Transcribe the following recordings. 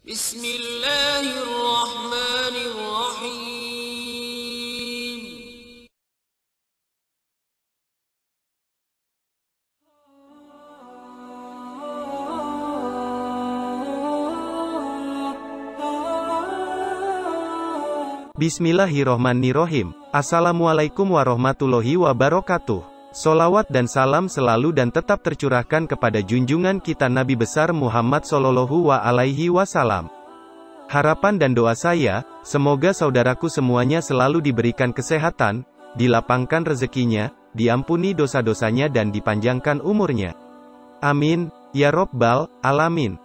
Bismillahirrahmanirrahim. Bismillahirrohmanirrohim. Assalamualaikum warahmatullahi wabarakatuh. Solawat dan salam selalu dan tetap tercurahkan kepada junjungan kita Nabi besar Muhammad Shallallahu Alaihi Wasallam. Harapan dan doa saya, semoga saudaraku semuanya selalu diberikan kesehatan, dilapangkan rezekinya, diampuni dosa-dosanya dan dipanjangkan umurnya. Amin, ya Rabbal Alamin.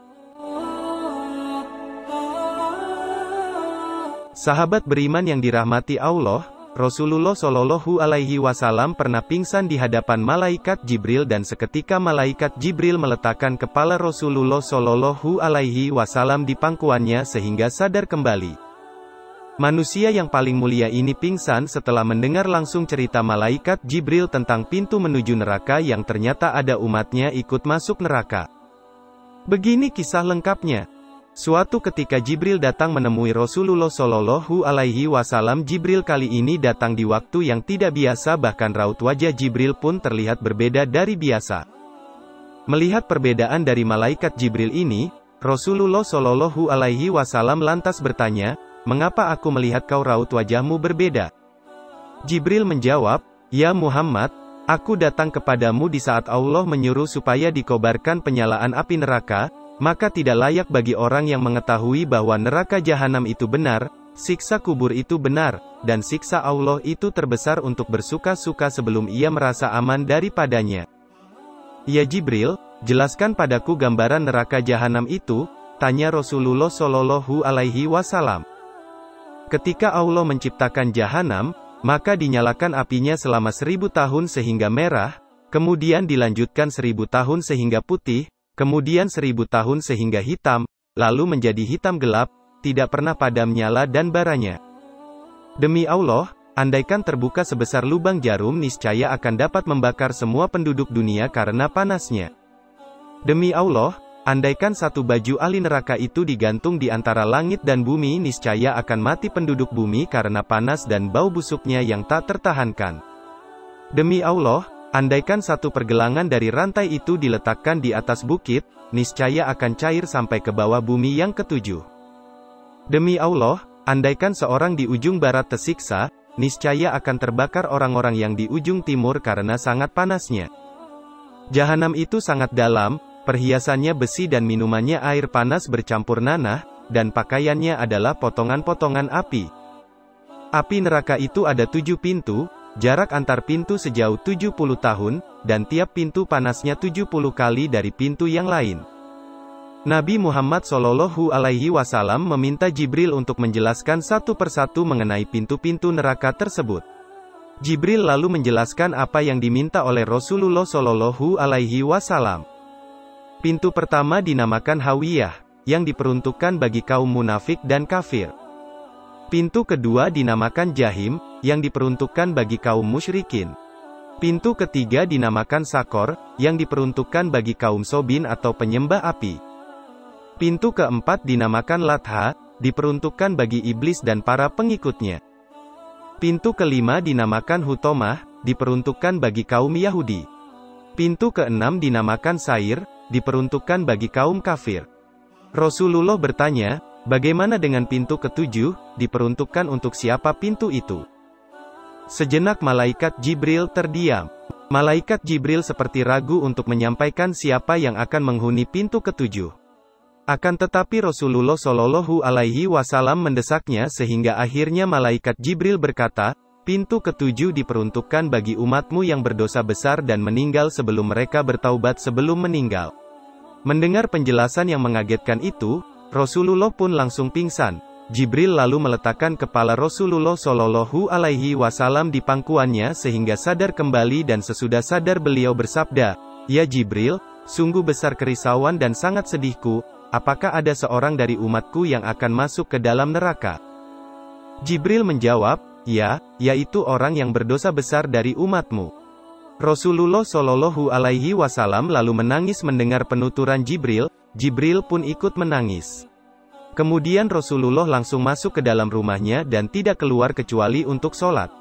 Sahabat beriman yang dirahmati Allah, Rasulullah Shallallahu Alaihi Wasallam pernah pingsan di hadapan malaikat Jibril dan seketika malaikat Jibril meletakkan kepala Rasulullah Shallallahu Alaihi Wasallam di pangkuannya sehingga sadar kembali. Manusia yang paling mulia ini pingsan setelah mendengar langsung cerita malaikat Jibril tentang pintu menuju neraka yang ternyata ada umatnya ikut masuk neraka. Begini kisah lengkapnya. Suatu ketika Jibril datang menemui Rasulullah Shallallahu Alaihi Wasallam. Jibril kali ini datang di waktu yang tidak biasa, bahkan raut wajah Jibril pun terlihat berbeda dari biasa. Melihat perbedaan dari malaikat Jibril ini, Rasulullah Shallallahu Alaihi Wasallam lantas bertanya, "Mengapa aku melihat kau raut wajahmu berbeda?" Jibril menjawab, "Ya Muhammad, aku datang kepadamu di saat Allah menyuruh supaya dikobarkan penyalaan api neraka. Maka tidak layak bagi orang yang mengetahui bahwa neraka jahanam itu benar, siksa kubur itu benar, dan siksa Allah itu terbesar untuk bersuka-suka sebelum ia merasa aman daripadanya. Ya Jibril, jelaskan padaku gambaran neraka jahanam itu," tanya Rasulullah Shallallahu Alaihi Wasallam. Ketika Allah menciptakan jahanam, maka dinyalakan apinya selama 1000 tahun sehingga merah, kemudian dilanjutkan 1000 tahun sehingga putih, kemudian 1000 tahun sehingga hitam, lalu menjadi hitam gelap, tidak pernah padam nyala dan baranya. Demi Allah, andaikan terbuka sebesar lubang jarum niscaya akan dapat membakar semua penduduk dunia karena panasnya. Demi Allah, andaikan satu baju ahli neraka itu digantung di antara langit dan bumi niscaya akan mati penduduk bumi karena panas dan bau busuknya yang tak tertahankan. Demi Allah, andaikan satu pergelangan dari rantai itu diletakkan di atas bukit, niscaya akan cair sampai ke bawah bumi yang ketujuh. Demi Allah, andaikan seorang di ujung barat tersiksa, niscaya akan terbakar orang-orang yang di ujung timur karena sangat panasnya. Jahanam itu sangat dalam, perhiasannya besi dan minumannya air panas bercampur nanah, dan pakaiannya adalah potongan-potongan api. Api neraka itu ada 7 pintu, jarak antar pintu sejauh 70 tahun, dan tiap pintu panasnya 70 kali dari pintu yang lain. Nabi Muhammad Shallallahu Alaihi Wasallam meminta Jibril untuk menjelaskan satu persatu mengenai pintu-pintu neraka tersebut. Jibril lalu menjelaskan apa yang diminta oleh Rasulullah Shallallahu Alaihi Wasallam. Pintu pertama dinamakan Hawiyah, yang diperuntukkan bagi kaum munafik dan kafir. Pintu kedua dinamakan Jahim, yang diperuntukkan bagi kaum musyrikin. Pintu ketiga dinamakan Sakor, yang diperuntukkan bagi kaum Sobin atau penyembah api. Pintu keempat dinamakan Latha, diperuntukkan bagi iblis dan para pengikutnya. Pintu kelima dinamakan Hutomah, diperuntukkan bagi kaum Yahudi. Pintu keenam dinamakan Sair, diperuntukkan bagi kaum kafir. Rasulullah bertanya, "Bagaimana dengan pintu ketujuh, diperuntukkan untuk siapa pintu itu?" Sejenak malaikat Jibril terdiam. Malaikat Jibril seperti ragu untuk menyampaikan siapa yang akan menghuni pintu ketujuh. Akan tetapi Rasulullah Shallallahu Alaihi Wasallam mendesaknya sehingga akhirnya malaikat Jibril berkata, "Pintu ketujuh diperuntukkan bagi umatmu yang berdosa besar dan meninggal sebelum mereka bertaubat sebelum meninggal." Mendengar penjelasan yang mengagetkan itu, Rasulullah pun langsung pingsan. Jibril lalu meletakkan kepala Rasulullah Shallallahu Alaihi Wasallam di pangkuannya sehingga sadar kembali dan sesudah sadar beliau bersabda, "Ya Jibril, sungguh besar kerisauan dan sangat sedihku, apakah ada seorang dari umatku yang akan masuk ke dalam neraka?" Jibril menjawab, "Ya, yaitu orang yang berdosa besar dari umatmu." Rasulullah Shallallahu Alaihi Wasallam lalu menangis mendengar penuturan Jibril. Jibril pun ikut menangis. Kemudian Rasulullah langsung masuk ke dalam rumahnya dan tidak keluar kecuali untuk sholat.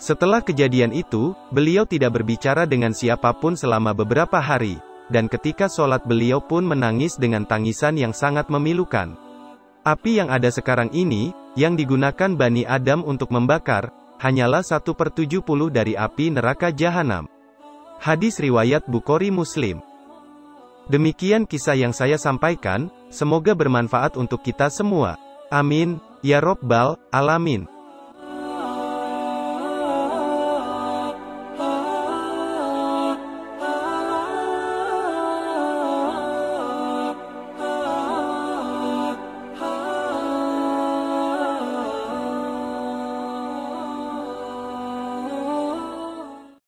Setelah kejadian itu, beliau tidak berbicara dengan siapapun selama beberapa hari, dan ketika sholat beliau pun menangis dengan tangisan yang sangat memilukan. Api yang ada sekarang ini, yang digunakan Bani Adam untuk membakar, hanyalah 1/70 dari api neraka jahanam. Hadis riwayat Bukhari Muslim. Demikian kisah yang saya sampaikan, semoga bermanfaat untuk kita semua. Amin, ya Rabbal Alamin.